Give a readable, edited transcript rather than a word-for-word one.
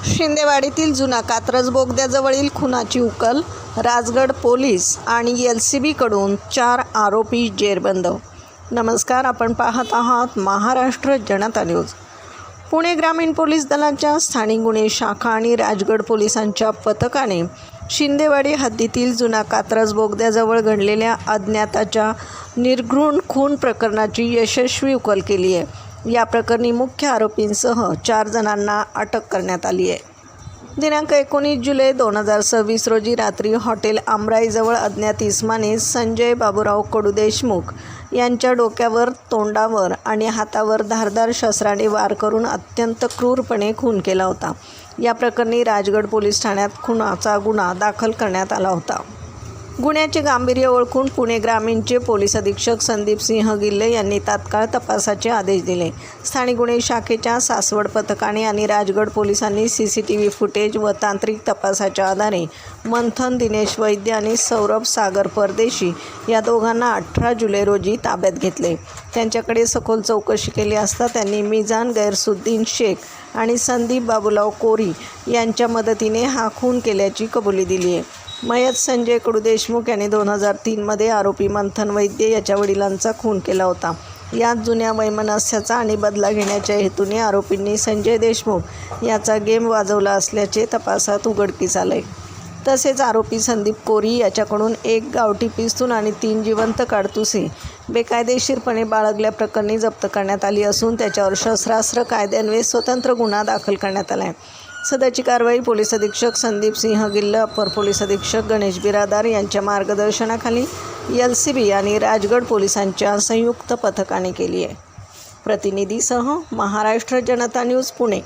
शिंदेवाडीतील जुना कात्रज बोगद्याजवळील खुनाची उकल, राजगड पोलीस आणि LCBकडून 4 आरोपी जेरबंद। नमस्कार, आपण पाहत आहात महाराष्ट्र जनता न्यूज। पुणे ग्रामीण पोलीस दलाच्या स्थानिक गुन्हे शाखा आणि राजगड पोलिसांच्या पथकाने शिंदेवाडी हद्दीतील जुना कात्रज बोगद्याजवळ घडलेल्या अज्ञाताच्या निर्घृण खून प्रकरणाची यशस्वी उकल केली आहे। या प्रकरणी मुख्य आरोपींसह 4 जणांना अटक करण्यात आली आहे। दिनांक 19 जुलै 2026 रोजी रात्री हॉटेल आमराईजवळ अज्ञात इसमाने संजय बाबूराव कडू देशमुख यांच्या डोक्यावर, तोंडावर आणि हातावर धारदार शस्त्राने वार करून अत्यंत क्रूरपणे खून केला होता। या प्रकरणी राजगड पोलीस ठाण्यात खुनाचा गुन्हा दाखल करण्यात आला होता। गुन्ह्याचे गांभीर्य ओळखून पुणे ग्रामीणचे पोलीस अधीक्षक संदीप सिंह गिल्ले यांनी तात्काळ तपासाचे आदेश दिले। स्थानिक गुन्हे शाखेच्या सासवड पथकाने आणि राजगड पोलिसांनी CCTV फुटेज व तांत्रिक तपासाच्या आधारे मंथन दिनेश वैद्य आणि सौरभ सागर परदेशी या दोघांना 18 जुलै रोजी ताब्यात घेतले। त्यांच्याकडे सखोल चौकशी केली असता त्यांनी मिजान गैरसुद्दीन शेख आणि संदीप बाबूराव कोरी यांच्या मदतीने हा खून केल्याची कबुली दिली आहे। मयत संजय कडू देशमुख यांनी 2003 मध्ये आरोपी मंथन वैद्य याच्या वडिलांचा खून केला होता। यात जुन्या वैमनस्याचा आणि बदला घेण्याच्या हेतूने आरोपींनी संजय देशमुख याचा गेम वाजवला असल्याचे तपासात उघडकीस आले। तसेच आरोपी संदीप कोरी याच्याकडून 1 गावठी पिस्तूल आणि 3 जिवंत काडतुसे बेकायदेशीरपणे बाळगल्याप्रकरणी जप्त करण्यात आली असून त्याच्यावर शस्त्रास्त्र कायद्यान्वये स्वतंत्र गुन्हा दाखल करण्यात आला आहे। सदरची कारवाई पोलीस अधीक्षक संदीप सिंह गिल्ल, अपर पोलीस अधीक्षक गणेश बिरादार यांच्या मार्गदर्शनाखाली LCB आणि राजगड पोलिसांच्या संयुक्त पथकाने केली आहे। प्रतिनिधीसह महाराष्ट्र जनता न्यूज, पुणे।